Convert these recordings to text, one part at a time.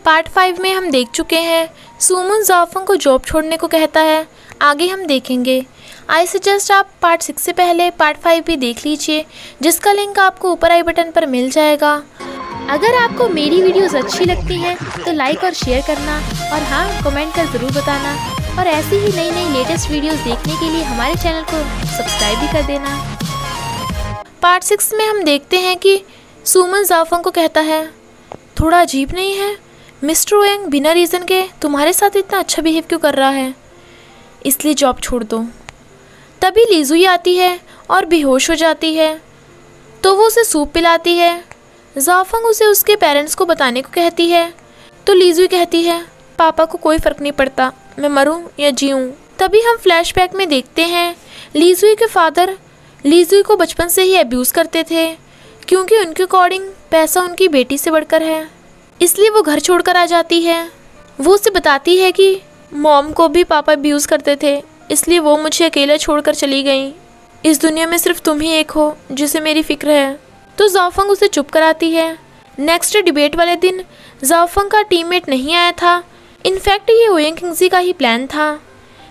Part 5 में हम देख चुके हैं सुमन जाफंग को जॉब छोड़ने को कहता है। आगे हम देखेंगे। आई सजेस्ट आप पार्ट 6 से पहले पार्ट 5 भी देख लीजिए, जिसका लिंक आपको ऊपर आई बटन पर मिल जाएगा। अगर आपको मेरी वीडियोस अच्छी लगती हैं तो लाइक और शेयर करना, और हाँ, कमेंट कर ज़रूर बताना। और ऐसी ही नई नई लेटेस्ट वीडियोस देखने के लिए हमारे चैनल को सब्सक्राइब भी कर देना। पार्ट 6 में हम देखते हैं कि सुमन जाफंग को कहता है, थोड़ा अजीब नहीं है मिस्टर ओयंग बिना रीज़न के तुम्हारे साथ इतना अच्छा बिहेव क्यों कर रहा है, इसलिए जॉब छोड़ दो। तभी लीजुई आती है और बेहोश हो जाती है, तो वो उसे सूप पिलाती है। जाफंग उसे उसके पेरेंट्स को बताने को कहती है, तो लीजुई कहती है, पापा को कोई फ़र्क नहीं पड़ता मैं मरूं या जीऊं। तभी हम फ्लैशबैक में देखते हैं लीजुई के फादर लीजुई को बचपन से ही अब्यूज़ करते थे, क्योंकि उनके अकॉर्डिंग पैसा उनकी बेटी से बढ़कर है, इसलिए वो घर छोड़कर आ जाती है। वो उसे बताती है कि मॉम को भी पापा अब्यूज़ करते थे, इसलिए वो मुझे अकेला छोड़कर चली गई। इस दुनिया में सिर्फ तुम ही एक हो जिसे मेरी फ़िक्र है। तो जाफंग उसे चुप कराती है। नेक्स्ट डिबेट वाले दिन जाफंग का टीममेट नहीं आया था। इनफैक्ट ये ओयंग किंगजी का ही प्लान था।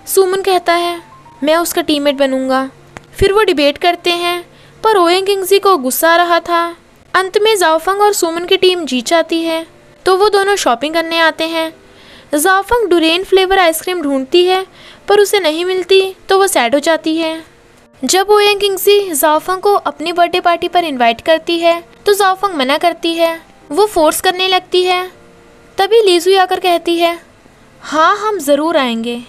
सुमन कहता है, मैं उसका टीममेट बनूंगा। फिर वो डिबेट करते हैं, पर ओयंग किंगजी को गुस्सा आ रहा था। अंत में जाफंग और सुमन की टीम जीत जाती है, तो वो दोनों शॉपिंग करने आते हैं। जाफंग डुरेन फ्लेवर आइसक्रीम ढूंढती है, पर उसे नहीं मिलती, तो वो सैड हो जाती है। जब ओयंग किंगजी जाफंग को अपनी बर्थडे पार्टी पर इनवाइट करती है, तो जाफंग मना करती है। वो फोर्स करने लगती है। तभी लीजुई आकर कहती है, हाँ हम ज़रूर आएंगे।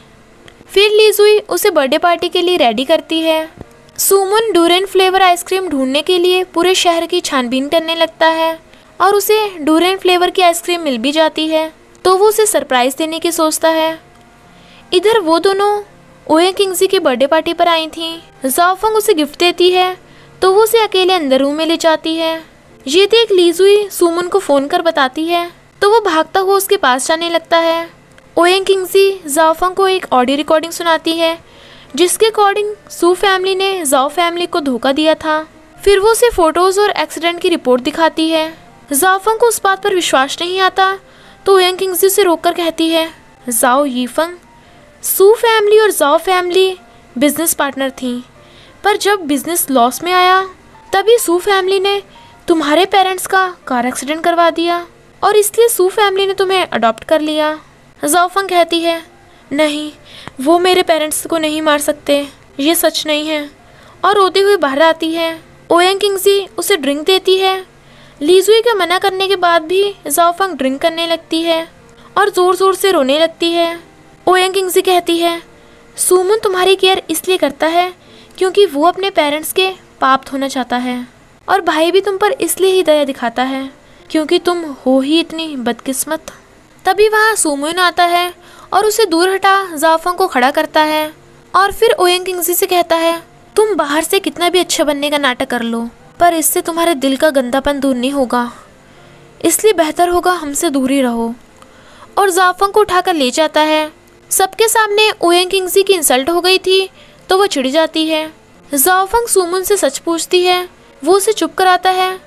फिर लीजुई उसे बर्थडे पार्टी के लिए रेडी करती है। सुमन डुरेन फ्लेवर आइसक्रीम ढूंढने के लिए पूरे शहर की छानबीन करने लगता है, और उसे डुरेन फ्लेवर की आइसक्रीम मिल भी जाती है, तो वो उसे सरप्राइज़ देने की सोचता है। इधर वो दोनों ओयंग किंगजी की बर्थडे पार्टी पर आई थी। जाफंग उसे गिफ्ट देती है, तो वो उसे अकेले अंदर रूम में ले जाती है। ये देख लीजुई सुमन को फ़ोन कर बताती है, तो वो भागता हुआ उसके पास जाने लगता है। ओयंग किंगजी जाफंग को एक ऑडियो रिकॉर्डिंग सुनाती है, जिसके अकॉर्डिंग सू फैमिली ने जाओ फैमिली को धोखा दिया था। फिर वो उसे फ़ोटोज़ और एक्सीडेंट की रिपोर्ट दिखाती है। जाफंग को उस बात पर विश्वास नहीं आता, तो ओयंग किंगजी से रोककर कहती है, जाओ यीफंग, सू फैमिली और जाओ फैमिली बिजनेस पार्टनर थी, पर जब बिजनेस लॉस में आया तभी सू फैमिली ने तुम्हारे पेरेंट्स का कार एक्सीडेंट करवा दिया, और इसलिए सू फैमिली ने तुम्हें अडॉप्ट कर लिया। जाफंग कहती है, नहीं, वो मेरे पेरेंट्स को नहीं मार सकते, ये सच नहीं है, और रोते हुए बाहर आती है। ओयंग किंगजी उसे ड्रिंक देती है। लीजुई के मना करने के बाद भी जाफंग ड्रिंक करने लगती है और ज़ोर ज़ोर से रोने लगती है। ओयंग किंगजी कहती है, सुमन तुम्हारी केयर इसलिए करता है क्योंकि वो अपने पेरेंट्स के पाप धोना चाहता है, और भाई भी तुम पर इसलिए ही दया दिखाता है क्योंकि तुम हो ही इतनी बदकिस्मत। तभी वहाँ सुमन आता है और उसे दूर हटा जाफंग को खड़ा करता है, और फिर ओयंग किंगजी से कहता है, तुम बाहर से कितना भी अच्छा बनने का नाटक कर लो, पर इससे तुम्हारे दिल का गंदापन दूर नहीं होगा, इसलिए बेहतर होगा हमसे दूर ही रहो। और जाफंग को उठाकर ले जाता है। सबके सामने ओयंग किंगजी की इंसल्ट हो गई थी, तो वो चिढ़ जाती है। जाफंग सुमन से सच पूछती है। वो उसे चुप कराता है,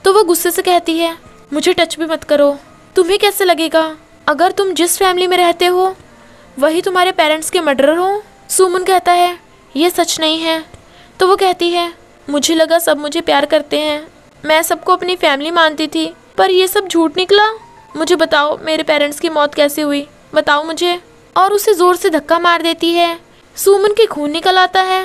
तो वो गुस्से से कहती है, मुझे टच भी मत करो। तुम्हें कैसे लगेगा अगर तुम जिस फैमिली में रहते हो वही तुम्हारे पेरेंट्स के मर्डरर हो? सुमन कहता है, ये सच नहीं है। तो वो कहती है, मुझे लगा सब मुझे प्यार करते हैं, मैं सबको अपनी फैमिली मानती थी, पर ये सब झूठ निकला। मुझे बताओ मेरे पेरेंट्स की मौत कैसे हुई, बताओ मुझे। और उसे ज़ोर से धक्का मार देती है। सुमन के खून निकल आता है,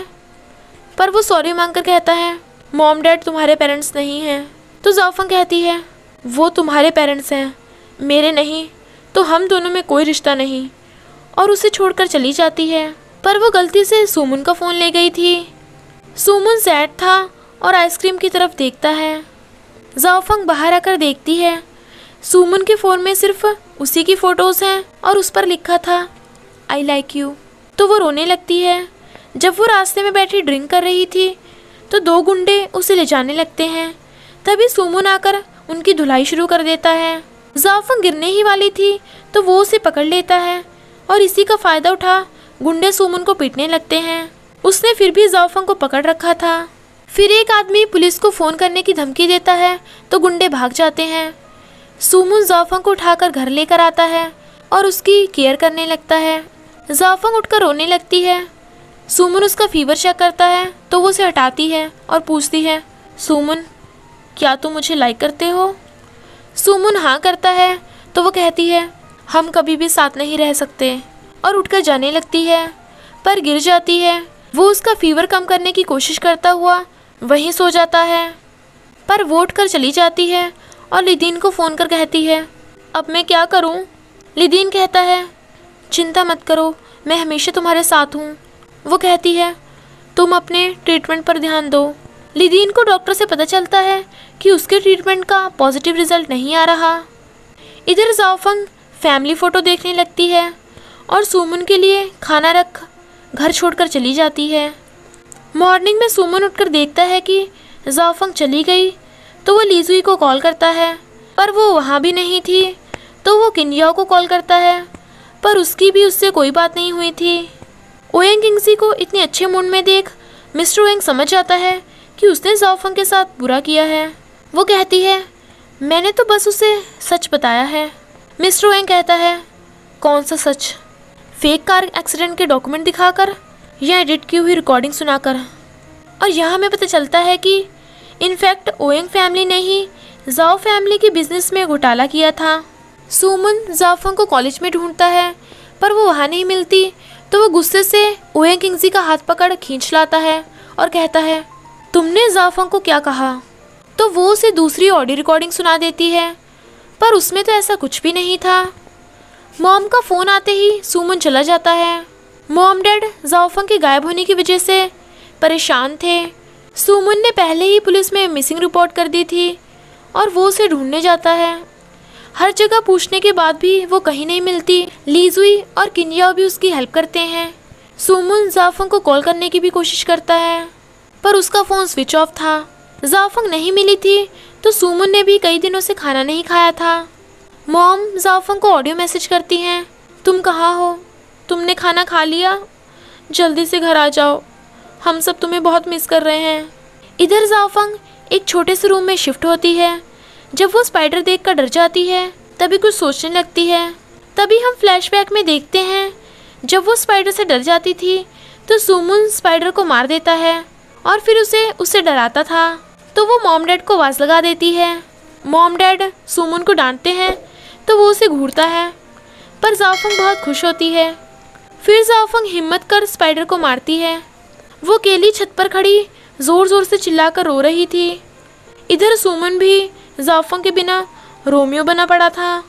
पर वो सॉरी मांगकर कहता है, मॉम डैड तुम्हारे पेरेंट्स नहीं हैं। तो जाफंग कहती है, वो तुम्हारे पेरेंट्स हैं, मेरे नहीं, तो हम दोनों में कोई रिश्ता नहीं, और उसे छोड़कर चली जाती है। पर वो गलती से सुमन का फ़ोन ले गई थी। सुमन सैड था और आइसक्रीम की तरफ देखता है। जाफंग बाहर आकर देखती है, सुमन के फ़ोन में सिर्फ उसी की फ़ोटोज़ हैं और उस पर लिखा था, आई लाइक यू। तो वो रोने लगती है। जब वो रास्ते में बैठी ड्रिंक कर रही थी, तो दो गुंडे उसे ले जाने लगते हैं। तभी सुमन आकर उनकी धुलाई शुरू कर देता है। जाफंग गिरने ही वाली थी, तो वो उसे पकड़ लेता है, और इसी का फ़ायदा उठा गुंडे सुमन को पीटने लगते हैं। उसने फिर भी जाफंग को पकड़ रखा था। फिर एक आदमी पुलिस को फ़ोन करने की धमकी देता है, तो गुंडे भाग जाते हैं। सुमन जाफंग को उठाकर घर लेकर आता है और उसकी केयर करने लगता है। जाफंग उठकर रोने लगती है। सुमन उसका फीवर चेक करता है तो वो उसे हटाती है और पूछती है, सुमन क्या तुम मुझे लाइक करते हो? सुमन हाँ करता है तो वो कहती है, हम कभी भी साथ नहीं रह सकते, और उठकर जाने लगती है पर गिर जाती है। वो उसका फीवर कम करने की कोशिश करता हुआ वहीं सो जाता है, पर वो उठकर चली जाती है और लिदीन को फ़ोन कर कहती है, अब मैं क्या करूं? लिदीन कहता है, चिंता मत करो, मैं हमेशा तुम्हारे साथ हूं। वो कहती है, तुम अपने ट्रीटमेंट पर ध्यान दो। लिदीन को डॉक्टर से पता चलता है कि उसके ट्रीटमेंट का पॉजिटिव रिजल्ट नहीं आ रहा। इधर जाफंग फैमिली फ़ोटो देखने लगती है और सुमन के लिए खाना रख घर छोड़कर चली जाती है। मॉर्निंग में सुमन उठकर देखता है कि जाफंग चली गई तो वो लीजुई को कॉल करता है, पर वो वहाँ भी नहीं थी। तो वो किन्याओ को कॉल करता है, पर उसकी भी उससे कोई बात नहीं हुई थी। ओएंग किंगजी को इतने अच्छे मूड में देख मिस्टर ओएंग समझ जाता है कि उसने जाफंग के साथ बुरा किया है। वो कहती है, मैंने तो बस उसे सच बताया है। मिस्टर ओएंग कहता है, कौन सा सच? फेक कार एक्सीडेंट के डॉक्यूमेंट दिखाकर या एडिट की हुई रिकॉर्डिंग सुनाकर? और यहाँ हमें पता चलता है कि इनफैक्ट ओएंग फैमिली ने ही जाओ फैमिली के बिजनेस में घोटाला किया था। सुमन जाफंग को कॉलेज में ढूंढता है पर वो वहाँ नहीं मिलती, तो वो गुस्से से ओएंग किंगजी का हाथ पकड़ खींच लाता है और कहता है, तुमने जाफंग को क्या कहा? तो वो उसे दूसरी ऑडियो रिकॉर्डिंग सुना देती है, पर उसमें तो ऐसा कुछ भी नहीं था। मॉम का फ़ोन आते ही सुमन चला जाता है। मॉम डैड जाफंग के गायब होने की वजह से परेशान थे। सुमन ने पहले ही पुलिस में मिसिंग रिपोर्ट कर दी थी और वो उसे ढूंढने जाता है। हर जगह पूछने के बाद भी वो कहीं नहीं मिलती। लीजुई और किन्याओ भी उसकी हेल्प करते हैं। सुमन जाफंग को कॉल करने की भी कोशिश करता है, पर उसका फ़ोन स्विच ऑफ था। जाफंग नहीं मिली थी तो सुमन ने भी कई दिनों से खाना नहीं खाया था। मॉम जाफंग को ऑडियो मैसेज करती हैं, तुम कहाँ हो? तुमने खाना खा लिया? जल्दी से घर आ जाओ, हम सब तुम्हें बहुत मिस कर रहे हैं। इधर जाफंग एक छोटे से रूम में शिफ्ट होती है। जब वो स्पाइडर देखकर डर जाती है तभी कुछ सोचने लगती है। तभी हम फ्लैशबैक में देखते हैं जब वो स्पाइडर से डर जाती थी तो सुमन स्पाइडर को मार देता है और फिर उससे डराता था। तो वो मॉम डैड को आवाज़ लगा देती है। मॉम डैड सुमन को डांटते हैं तो वो उसे घूरता है, पर जाफंग बहुत खुश होती है। फिर जाफंग हिम्मत कर स्पाइडर को मारती है। वो अकेली छत पर खड़ी ज़ोर ज़ोर से चिल्लाकर रो रही थी। इधर सुमन भी जाफंग के बिना रोमियो बना पड़ा था।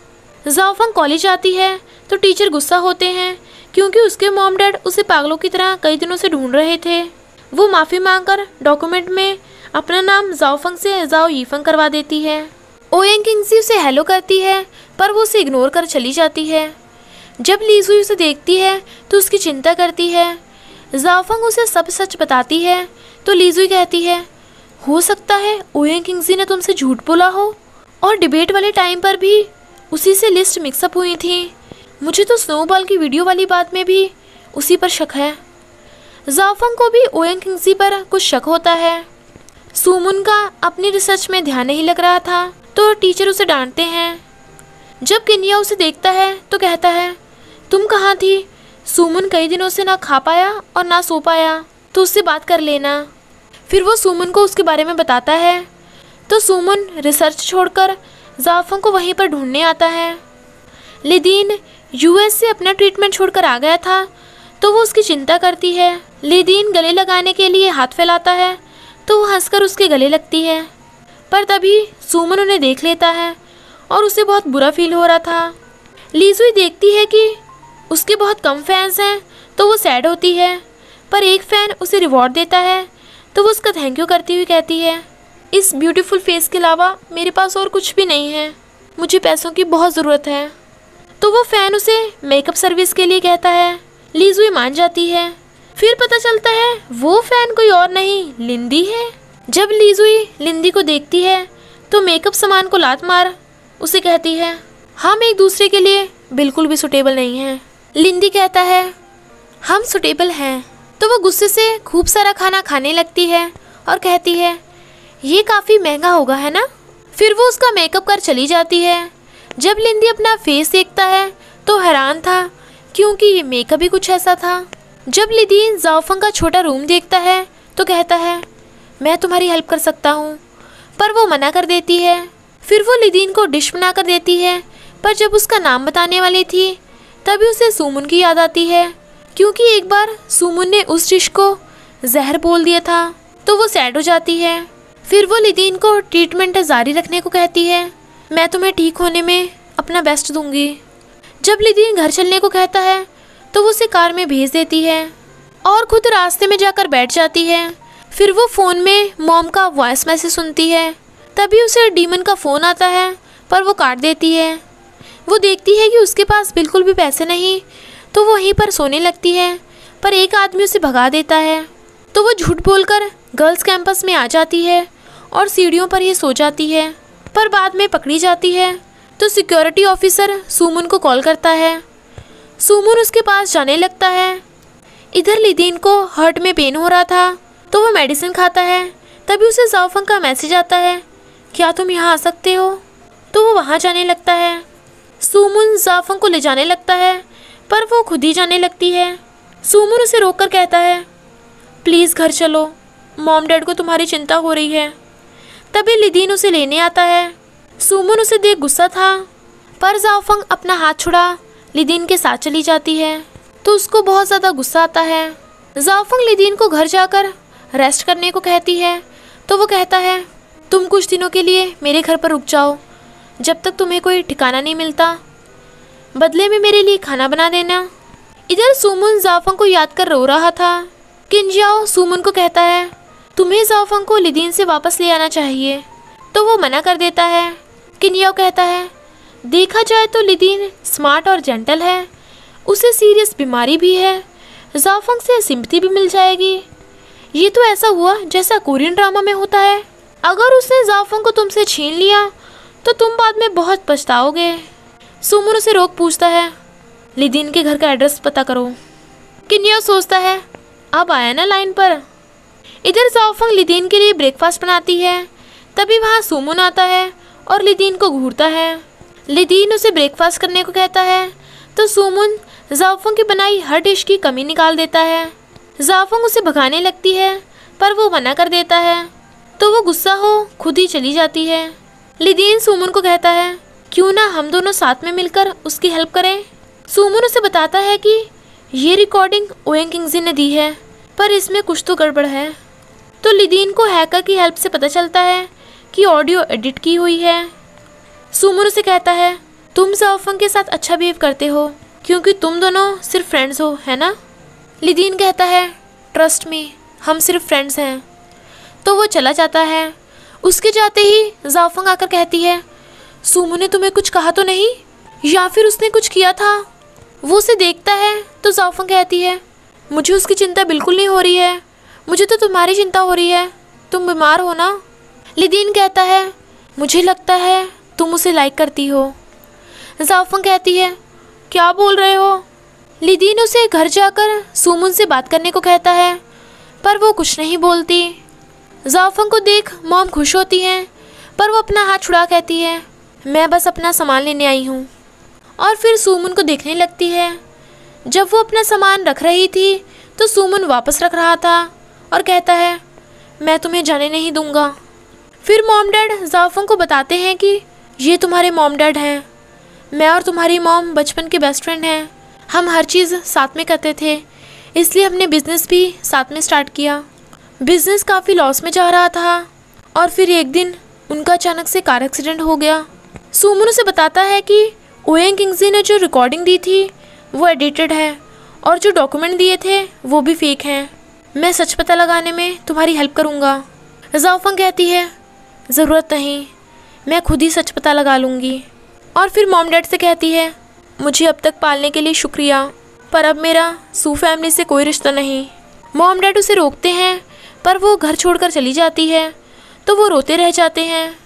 जाफंग कॉलेज आती है तो टीचर गुस्सा होते हैं क्योंकि उसके मॉम डैड उसे पागलों की तरह कई दिनों से ढूंढ रहे थे। वो माफ़ी मांगकर डॉक्यूमेंट में अपना नाम जाफंग से जाओ यीफंग करवा देती है। ओएंग किंगजी उसे हेलो करती है पर वो उसे इग्नोर कर चली जाती है। जब लीजुई उसे देखती है तो उसकी चिंता करती है। जाफंग उसे सब सच बताती है तो लीजुई कहती है, हो सकता है ओएंग किंगजी ने तुमसे झूठ बोला हो, और डिबेट वाले टाइम पर भी उसी से लिस्ट मिक्सअप हुई थी। मुझे तो स्नोबॉल की वीडियो वाली बात में भी उसी पर शक है। जाफंग को भी ओएंग किंगजी पर कुछ शक होता है। सुमन का अपनी रिसर्च में ध्यान नहीं लग रहा था तो टीचर उसे डांटते हैं। जब किन्या उसे देखता है तो कहता है, तुम कहाँ थी? सुमन कई दिनों से ना खा पाया और ना सो पाया, तो उससे बात कर लेना। फिर वो सुमन को उसके बारे में बताता है तो सुमन रिसर्च छोड़कर जाफंग को वहीं पर ढूंढने आता है। लिदीन यूएस से अपना ट्रीटमेंट छोड़कर आ गया था तो वो उसकी चिंता करती है। लिदीन गले लगाने के लिए हाथ फैलाता है तो वो हंसकर उसके गले लगती है, पर तभी सुमन उन्हें देख लेता है और उसे बहुत बुरा फील हो रहा था। लीजुई देखती है कि उसके बहुत कम फैंस हैं तो वो सैड होती है, पर एक फ़ैन उसे रिवॉर्ड देता है तो वो उसका थैंक यू करती हुई कहती है, इस ब्यूटीफुल फेस के अलावा मेरे पास और कुछ भी नहीं है, मुझे पैसों की बहुत ज़रूरत है। तो वो फ़ैन उसे मेकअप सर्विस के लिए कहता है। लीजुई मान जाती है। फिर पता चलता है वो फ़ैन कोई और नहीं लिंदी है। जब लीजुई लिंदी को देखती है तो मेकअप सामान को लात मार उसे कहती है, हम एक दूसरे के लिए बिल्कुल भी सुटेबल नहीं हैं। लिंदी कहता है, हम सुटेबल हैं। तो वो गुस्से से खूब सारा खाना खाने लगती है और कहती है, ये काफ़ी महंगा होगा है ना। फिर वो उसका मेकअप कर चली जाती है। जब लिंदी अपना फेस देखता है तो हैरान था, क्योंकि ये मेकअप भी कुछ ऐसा था। जब लिदीन जाओफंग का छोटा रूम देखता है तो कहता है, मैं तुम्हारी हेल्प कर सकता हूँ, पर वो मना कर देती है। फिर वो लिदीन को डिश बना कर देती है, पर जब उसका नाम बताने वाली थी तभी उसे सुमुन की याद आती है, क्योंकि एक बार सुमुन ने उस डिश को जहर बोल दिया था। तो वो सैड हो जाती है। फिर वो लिदीन को ट्रीटमेंट जारी रखने को कहती है, मैं तुम्हें ठीक होने में अपना बेस्ट दूंगी। जब लिदीन घर चलने को कहता है तो वो उसे कार में भेज देती है और खुद रास्ते में जाकर बैठ जाती है। फिर वो फ़ोन में मॉम का वॉइस मैसेज सुनती है। तभी उसे डीमन का फ़ोन आता है, पर वो काट देती है। वो देखती है कि उसके पास बिल्कुल भी पैसे नहीं, तो वो वहीं पर सोने लगती है, पर एक आदमी उसे भगा देता है। तो वो झूठ बोलकर गर्ल्स कैंपस में आ जाती है और सीढ़ियों पर ही सो जाती है, पर बाद में पकड़ी जाती है। तो सिक्योरिटी ऑफिसर सुमुन को कॉल करता है। सुमुन उसके पास जाने लगता है। इधर लिदीन को हार्ट में पेन हो रहा था, तो वो मेडिसिन खाता है। तभी उसे जाओफंग का मैसेज आता है, क्या तुम यहाँ आ सकते हो? तो वो वहाँ जाने लगता है। सुमुन जाओफंग को ले जाने लगता है, पर वो खुद ही जाने लगती है। सुमुन उसे रोककर कहता है, प्लीज़ घर चलो, मॉम डैड को तुम्हारी चिंता हो रही है। तभी लिदीन उसे लेने आता है। सुमुन उसे देख गुस्सा था, पर जाओफंग अपना हाथ छुड़ा लिदीन के साथ चली जाती है, तो उसको बहुत ज़्यादा गुस्सा आता है। जाओफंग लिदीन को घर जाकर रेस्ट करने को कहती है, तो वो कहता है, तुम कुछ दिनों के लिए मेरे घर पर रुक जाओ, जब तक तुम्हें कोई ठिकाना नहीं मिलता। बदले में मेरे लिए खाना बना देना। इधर सुमुन जाओफंग को याद कर रो रहा था। किंजियाओ सुमुन को कहता है, तुम्हें जाओफंग को लिदीन से वापस ले आना चाहिए, तो वो मना कर देता है। किंजियाओ कहता है, देखा जाए तो लिदीन स्मार्ट और जेंटल है, उसे सीरियस बीमारी भी है, जाओफंग से सिंपैथी भी मिल जाएगी। ये तो ऐसा हुआ जैसा कोरियन ड्रामा में होता है। अगर उसने जाओफंग को तुमसे छीन लिया तो तुम बाद में बहुत पछताओगे। सुमुन उसे रोक पूछता है, लिदीन के घर का एड्रेस पता करो। किंजियाओ सोचता है, अब आया ना लाइन पर। इधर जाओफंग लिदीन के लिए ब्रेकफास्ट बनाती है। तभी वहाँ सुमुन आता है और लिदीन को घूरता है। लिदीन उसे ब्रेकफास्ट करने को कहता है, तो सुमुन जाओफंग की बनाई हर डिश की कमी निकाल देता है। जाओफंग उसे भगाने लगती है, पर वो मना कर देता है, तो वो गुस्सा हो खुद ही चली जाती है। लिदीन सुमुन को कहता है, क्यों ना हम दोनों साथ में मिलकर उसकी हेल्प करें। सुमुन उसे बताता है कि ये रिकॉर्डिंग ओएंग किंगजी ने दी है, पर इसमें कुछ तो गड़बड़ है। तो लिदीन को हैकर की हेल्प से पता चलता है कि ऑडियो एडिट की हुई है। सुमुन उसे कहता है, तुम जाओफंग के साथ अच्छा बिहेव करते हो, क्योंकि तुम दोनों सिर्फ फ्रेंड्स हो, है ना? लिदीन कहता है, ट्रस्ट मी, हम सिर्फ फ्रेंड्स हैं। तो वो चला जाता है। उसके जाते ही जाओफंग आकर कहती है, सुमुन ने तुम्हें कुछ कहा तो नहीं, या फिर उसने कुछ किया था? वो उसे देखता है तो जाओफंग कहती है, मुझे उसकी चिंता बिल्कुल नहीं हो रही है, मुझे तो तुम्हारी चिंता हो रही है, तुम बीमार हो ना। लिदीन कहता है, मुझे लगता है तुम उसे लाइक करती हो। जाओफंग कहती है, क्या बोल रहे हो? लिदीन उसे घर जाकर सुमुन से बात करने को कहता है, पर वो कुछ नहीं बोलती। जाओफंग को देख मॉम खुश होती हैं, पर वो अपना हाथ छुड़ा कहती है, मैं बस अपना सामान लेने आई हूँ। और फिर सुमुन को देखने लगती है। जब वो अपना सामान रख रही थी तो सुमुन वापस रख रहा था और कहता है, मैं तुम्हें जाने नहीं दूंगा। फिर मॉम डैड जाओफंग को बताते हैं कि ये तुम्हारे मॉम डैड हैं, मैं और तुम्हारी मॉम बचपन के बेस्ट फ्रेंड हैं, हम हर चीज़ साथ में करते थे, इसलिए हमने बिज़नेस भी साथ में स्टार्ट किया। बिज़नेस काफ़ी लॉस में जा रहा था और फिर एक दिन उनका अचानक से कार एक्सीडेंट हो गया। सुमुन उसे बताता है कि ओएंग किंगजी ने जो रिकॉर्डिंग दी थी वो एडिटेड है और जो डॉक्यूमेंट दिए थे वो भी फेक हैं। मैं सच पता लगाने में तुम्हारी हेल्प करूँगा। जाओफंग कहती है, ज़रूरत नहीं, मैं खुद ही सच पता लगा लूँगी। और फिर मॉम डैड से कहती है, मुझे अब तक पालने के लिए शुक्रिया, पर अब मेरा सू फैमिली से कोई रिश्ता नहीं। मॉम डैड उसे रोकते हैं, पर वो घर छोड़कर चली जाती है, तो वो रोते रह जाते हैं।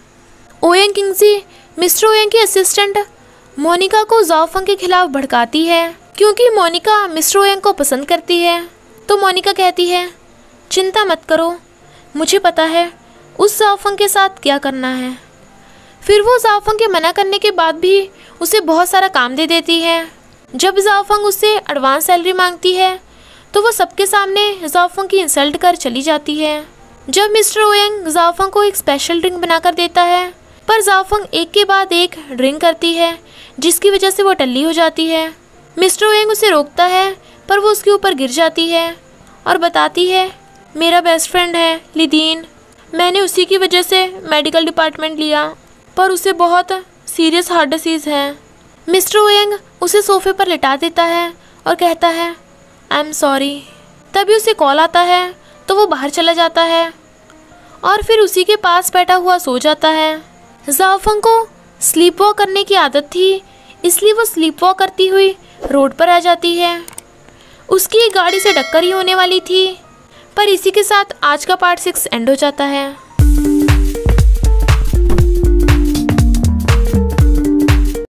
ओएंग किंगजी मिस्टर ओएंग की असिस्टेंट मोनिका को जाओफंग के खिलाफ भड़काती है, क्योंकि मोनिका मिस्टर ओएंग को पसंद करती है। तो मोनिका कहती है, चिंता मत करो, मुझे पता है उस जाओफंग के साथ क्या करना है। फिर वो जाफंग के मना करने के बाद भी उसे बहुत सारा काम दे देती है। जब जाफंग उससे एडवांस सैलरी मांगती है तो वो सबके सामने जाफंग की इंसल्ट कर चली जाती है। जब मिस्टर ओयंग जाफंग को एक स्पेशल ड्रिंक बनाकर देता है, पर जाफंग एक के बाद एक ड्रिंक करती है जिसकी वजह से वो टल्ली हो जाती है। मिस्टर ओयंग उसे रोकता है पर वो उसके ऊपर गिर जाती है और बताती है, मेरा बेस्ट फ्रेंड है लिदीन, मैंने उसी की वजह से मेडिकल डिपार्टमेंट लिया, पर उसे बहुत सीरियस हार्ट डिसीज़ है। मिस्टर ओयंग उसे सोफे पर लिटा देता है और कहता है, आई एम सॉरी। तभी उसे कॉल आता है तो वो बाहर चला जाता है और फिर उसी के पास बैठा हुआ सो जाता है। जाफंग को स्लीप वॉक करने की आदत थी, इसलिए वो स्लीप वॉक करती हुई रोड पर आ जाती है। उसकी एक गाड़ी से टक्कर ही होने वाली थी, पर इसी के साथ आज का पार्ट 6 एंड हो जाता है।